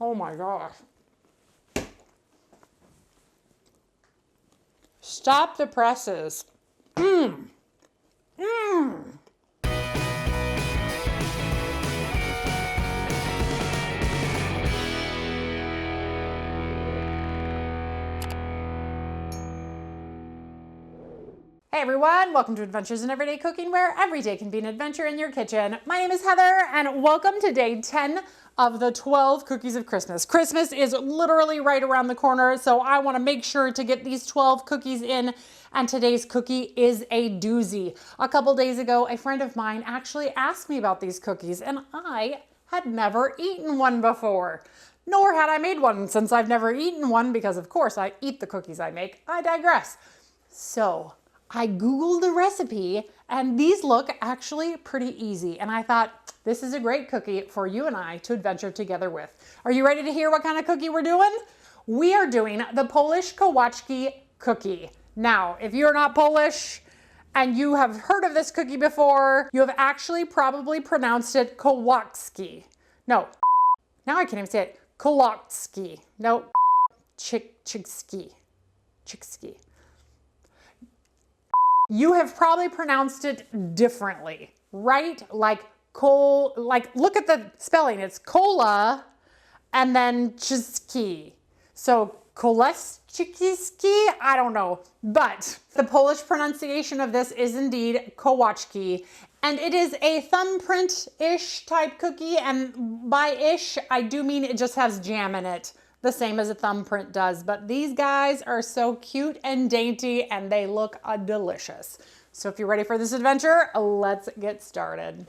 Oh my gosh. Stop the presses. Mmm. Mmm. Hey everyone, welcome to Adventures in Everyday Cooking, where every day can be an adventure in your kitchen. My name is Heather, and welcome to day 10 of the 12 cookies of Christmas. Christmas is literally right around the corner, so I want to make sure to get these 12 cookies in, and today's cookie is a doozy. A couple days ago, a friend of mine actually asked me about these cookies, and I had never eaten one before. Nor had I made one, since I've never eaten one, because of course I eat the cookies I make. I digress. So I Googled the recipe, and these look actually pretty easy. And I thought, this is a great cookie for you and I to adventure together with. Are you ready to hear what kind of cookie we're doing? We are doing the Polish Kolaczki Cookie. Now, if you're not Polish and you have heard of this cookie before, you have actually probably pronounced it Kolaczki. No, now I can't even say it. Kolaczki. No, Chikski. You have probably pronounced it differently, right? Like look at the spelling. It's cola and then chiski. So Kolaczki, I don't know. But the Polish pronunciation of this is indeed Kolaczki. And it is a thumbprint-ish type cookie. And by ish, I do mean it just has jam in it, the same as a thumbprint does. But these guys are so cute and dainty, and they look delicious. So if you're ready for this adventure, let's get started.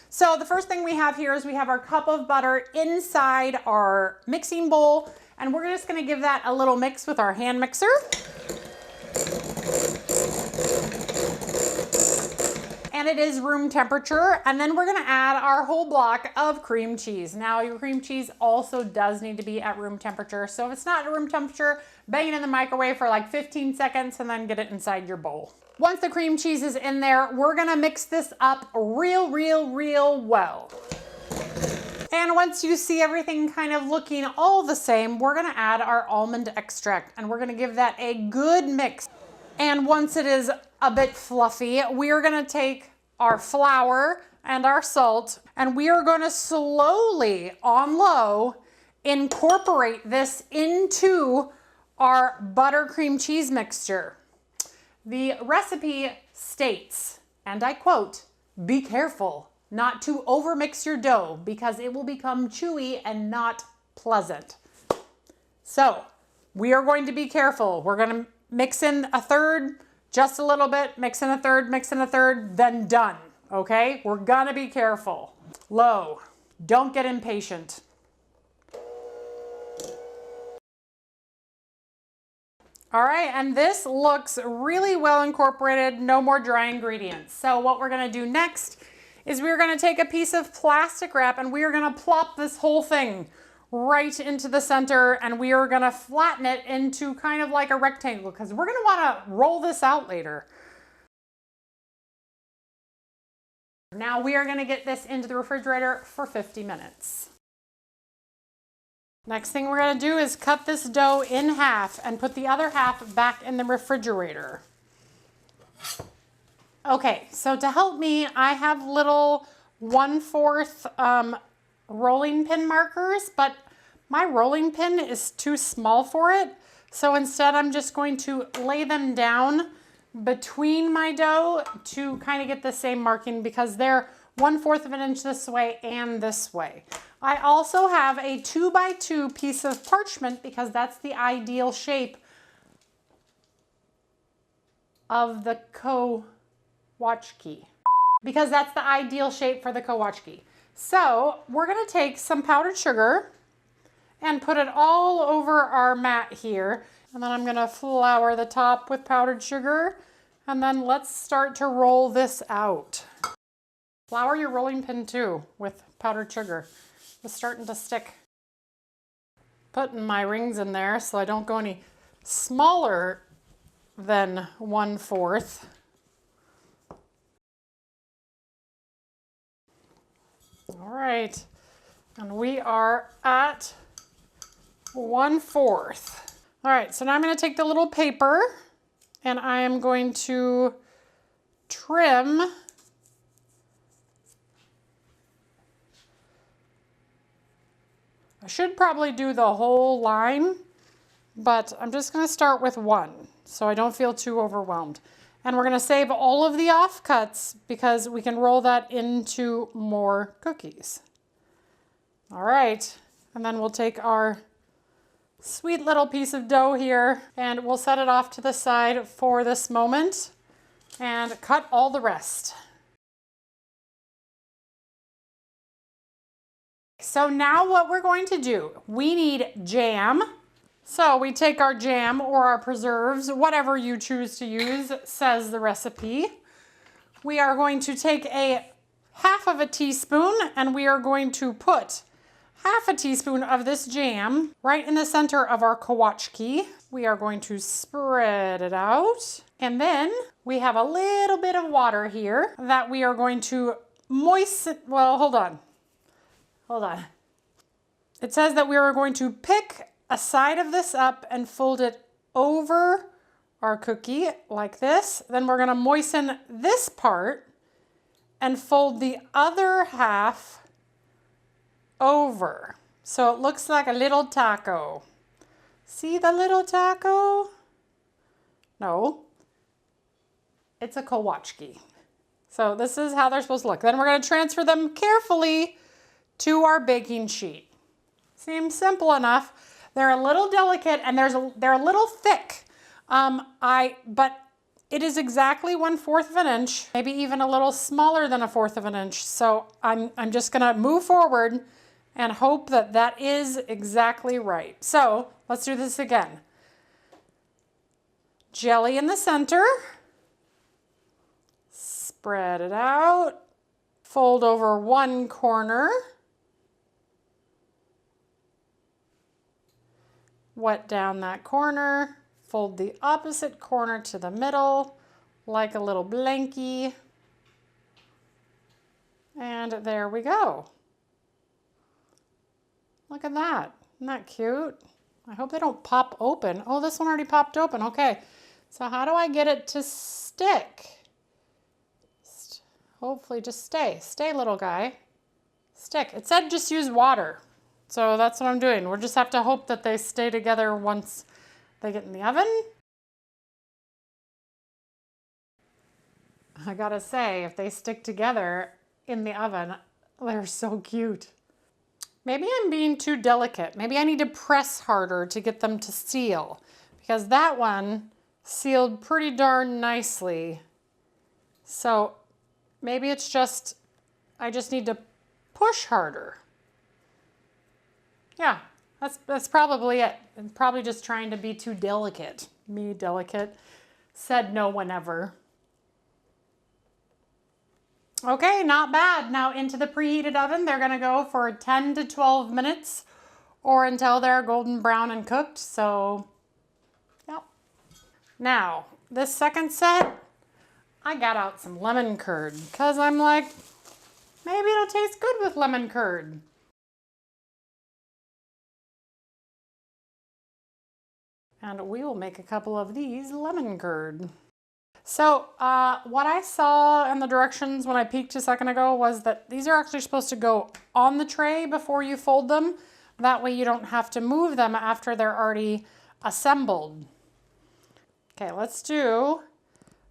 So the first thing we have here is we have our cup of butter inside our mixing bowl, and we're just gonna give that a little mix with our hand mixer. And it is room temperature. And then we're gonna add our whole block of cream cheese. Now your cream cheese also does need to be at room temperature. So if it's not at room temperature, bang it in the microwave for like 15 seconds and then get it inside your bowl. Once the cream cheese is in there, we're gonna mix this up real well. And once you see everything kind of looking all the same, we're gonna add our almond extract, and we're gonna give that a good mix. And once it is a bit fluffy, we are gonna take our flour and our salt, and we are gonna slowly, on low, incorporate this into our buttercream cheese mixture. The recipe states, and I quote, "Be careful not to overmix your dough because it will become chewy and not pleasant." So we are going to be careful. We're gonna mix in a third, just a little bit, mix in a third, then done, okay? We're gonna be careful. Low, don't get impatient. All right, and this looks really well incorporated, no more dry ingredients. So what we're gonna do next is we're gonna take a piece of plastic wrap and we are gonna plop this whole thing right into the center, and we are gonna flatten it into kind of like a rectangle because we're gonna wanna roll this out later. Now we are gonna get this into the refrigerator for 50 minutes. Next thing we're gonna do is cut this dough in half and put the other half back in the refrigerator. Okay, so to help me, I have little 1/4 rolling pin markers, but my rolling pin is too small for it. So instead I'm just going to lay them down between my dough to kind of get the same marking because they're 1/4 of an inch this way and this way. I also have a 2x2 piece of parchment because that's the ideal shape of the CO-wāch-key. Because that's the ideal shape for the CO-wāch-key. So we're gonna take some powdered sugar and put it all over our mat here. And then I'm gonna flour the top with powdered sugar. And then let's start to roll this out. Flour your rolling pin too with powdered sugar. It's starting to stick. Putting my rings in there so I don't go any smaller than 1/4. All right, and we are at 1/4. All right, so now I'm going to take the little paper and I am going to trim I should probably do the whole line, but I'm just going to start with one so I don't feel too overwhelmed. And we're going to save all of the offcuts because we can roll that into more cookies. All right, and then we'll take our sweet little piece of dough here and we'll set it off to the side for this moment and cut all the rest. So now what we're going to do, we need jam. So we take our jam or our preserves, whatever you choose to use, says the recipe. We are going to take a 1/2 teaspoon and we are going to put 1/2 teaspoon of this jam right in the center of our Kolaczki. We are going to spread it out. And then we have a little bit of water here that we are going to moisten. Well, hold on. It says that we are going to pick a side of this up and fold it over our cookie like this. Then we're going to moisten this part and fold the other half over. So it looks like a little taco. See the little taco? No, it's a Kolaczki. So this is how they're supposed to look. Then we're going to transfer them carefully to our baking sheet. Seems simple enough. They're a little delicate and they're a little thick. But it is exactly 1/4 of an inch, maybe even a little smaller than 1/4 of an inch. So I'm just gonna move forward and hope that that is exactly right. So let's do this again. Jelly in the center. Spread it out. Fold over one corner. Wet down that corner, fold the opposite corner to the middle like a little blankie. And there we go. Look at that. Isn't that cute? I hope they don't pop open. Oh, this one already popped open. Okay. So how do I get it to stick? Hopefully just stay. Stay, little guy. Stick. It said just use water. So that's what I'm doing. We'll just have to hope that they stay together once they get in the oven. I gotta say, if they stick together in the oven, they're so cute. Maybe I'm being too delicate. Maybe I need to press harder to get them to seal because that one sealed pretty darn nicely. So maybe it's just, I just need to push harder. Yeah, that's probably it. I'm probably just trying to be too delicate. Me, delicate. Said no one ever. Okay, not bad. Now into the preheated oven. They're gonna go for 10 to 12 minutes or until they're golden brown and cooked. So, yep. Now, this second set, I got out some lemon curd because I'm like, maybe it'll taste good with lemon curd. And we will make a couple of these lemon curd. So what I saw in the directions when I peeked a second ago was that these are actually supposed to go on the tray before you fold them. That way you don't have to move them after they're already assembled. Okay, let's do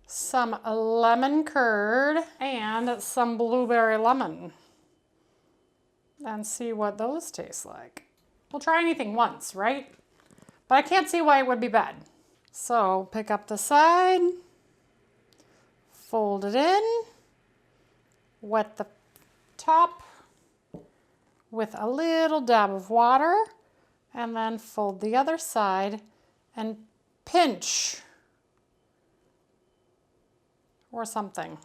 some lemon curd and some blueberry lemon and see what those taste like. We'll try anything once, right? But I can't see why it would be bad. So pick up the side, fold it in, wet the top with a little dab of water, and then fold the other side and pinch or something.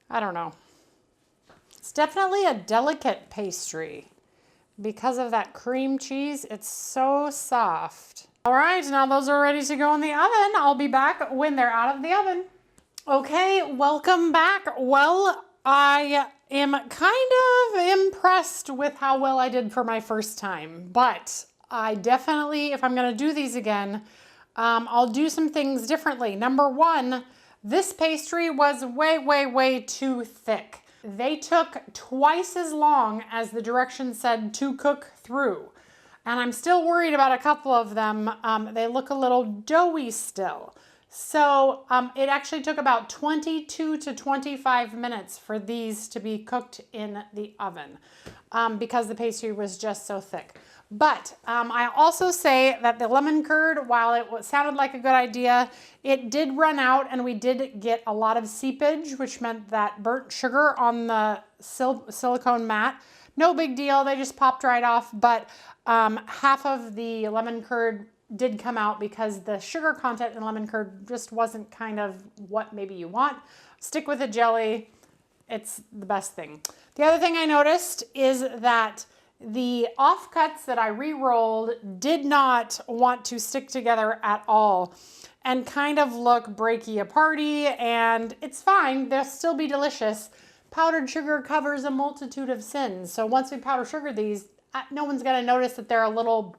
I don't know. It's definitely a delicate pastry. Because of that cream cheese, it's so soft. All right, now those are ready to go in the oven. I'll be back when they're out of the oven. Okay, welcome back. Well, I am kind of impressed with how well I did for my first time, but I definitely, if I'm gonna do these again, I'll do some things differently. Number one, this pastry was way, way, way too thick. They took twice as long as the directions said to cook through. And I'm still worried about a couple of them. They look a little doughy still. So it actually took about 22 to 25 minutes for these to be cooked in the oven because the pastry was just so thick. But I also say that the lemon curd, while it sounded like a good idea, it did run out and we did get a lot of seepage, which meant that burnt sugar on the silicone mat. No big deal, they just popped right off, but half of the lemon curd did come out because the sugar content in lemon curd just wasn't kind of what maybe you want. Stick with the jelly, it's the best thing. The other thing I noticed is that the offcuts that I re-rolled did not want to stick together at all and kind of look breaky-aparty, and it's fine, they'll still be delicious. Powdered sugar covers a multitude of sins, so once we powder sugar these, no one's gonna notice that they're a little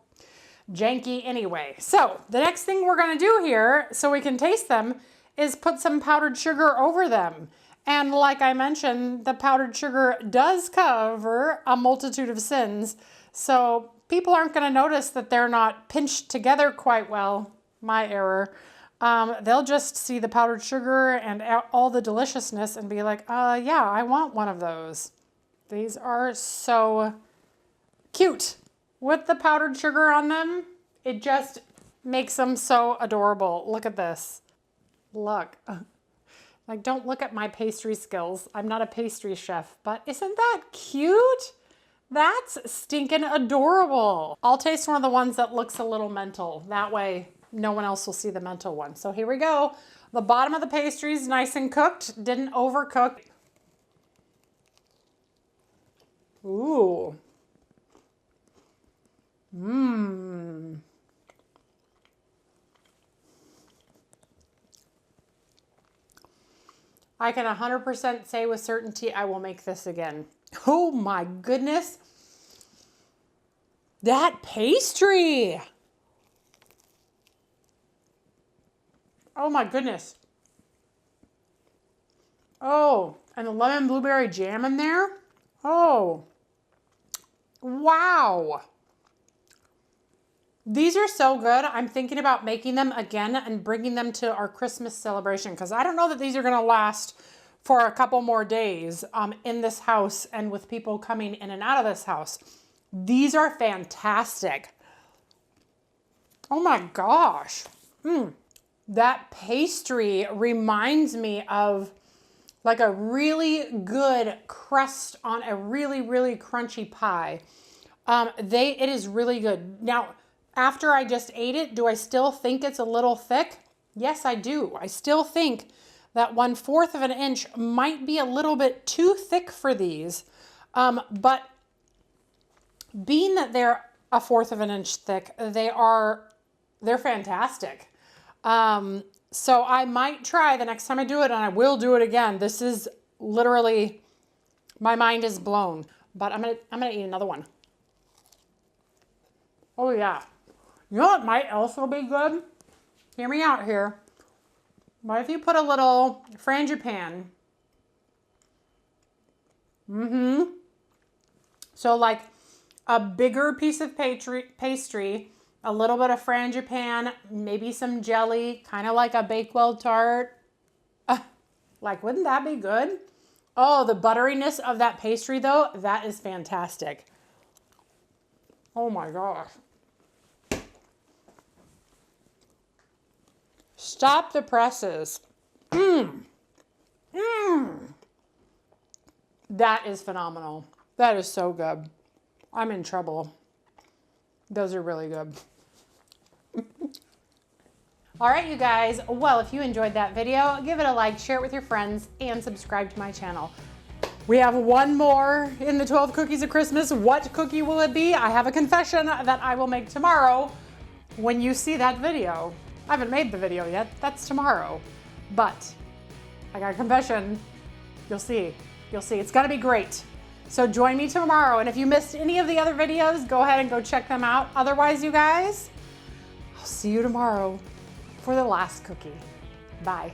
janky anyway. So the next thing we're gonna do here, so we can taste them, is put some powdered sugar over them. And like I mentioned, the powdered sugar does cover a multitude of sins, so people aren't gonna notice that they're not pinched together quite well. My error. They'll just see the powdered sugar and all the deliciousness and be like, yeah, I want one of those. These are so cute. With the powdered sugar on them, it just makes them so adorable. Look at this. Look. Like, don't look at my pastry skills. I'm not a pastry chef, but isn't that cute? That's stinking adorable. I'll taste one of the ones that looks a little mental. That way, no one else will see the mental one. So here we go. The bottom of the pastry is nice and cooked, didn't overcook. Ooh. Mmm. I can 100% say with certainty I will make this again. Oh my goodness. That pastry. Oh my goodness. Oh, and the lemon blueberry jam in there. Oh, wow. These are so good. I'm thinking about making them again and bringing them to our Christmas celebration because I don't know that these are going to last for a couple more days in this house and with people coming in and out of this house. These are fantastic. Oh my gosh. That pastry reminds me of like a really good crust on a really, really crunchy pie. It is really good. Now, after I just ate it, do I still think it's a little thick? Yes, I do. I still think that 1/4 of an inch might be a little bit too thick for these. But being that they're 1/4 of an inch thick, they're fantastic. So I might try the next time I do it, and I will do it again. This is literally, my mind is blown. But I'm gonna eat another one. Oh yeah. You know what might also be good? Hear me out here. What if you put a little frangipane? So like a bigger piece of pastry, a little bit of frangipane, maybe some jelly, kind of like a Bakewell tart. Like, wouldn't that be good? Oh, the butteriness of that pastry though, that is fantastic. Oh my gosh. Stop the presses. That is phenomenal. That is so good. I'm in trouble. Those are really good. All right, you guys. Well, if you enjoyed that video, give it a like, share it with your friends, and subscribe to my channel. We have one more in the 12 cookies of Christmas. What cookie will it be? I have a confession that I will make tomorrow when you see that video. I haven't made the video yet. That's tomorrow. But I got a confession. You'll see. You'll see, it's gonna be great. So join me tomorrow, and if you missed any of the other videos, go ahead and go check them out. Otherwise, you guys, I'll see you tomorrow for the last cookie. Bye.